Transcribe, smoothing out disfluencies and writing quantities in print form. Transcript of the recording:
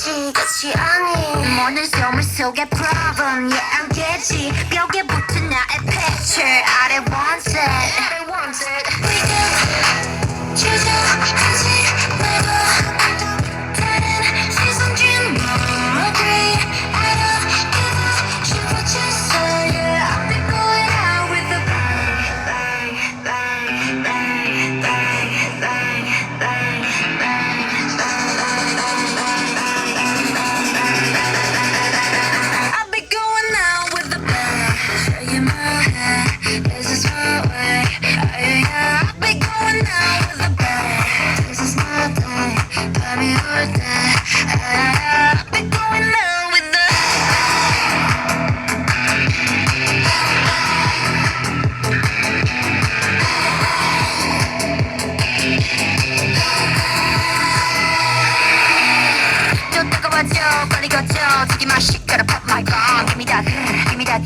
끝이 아닌 오늘 소물 속의 problem yeah I'm getting 벽에 붙은 나의 picture I don't want it 주저하지 말고 다른 시선 좀 agree I don't give up 싶어졌어 yeah I've been going out with a bang bang bang bang bang bang I've been going out with a bang show you my head this is my way yeah I've been going out with a bang this is my day 밤이 올때 I've been going out with a 좀 뜨거워져 빨리 걷죠 Taking my shit gotta pop my gun Give me that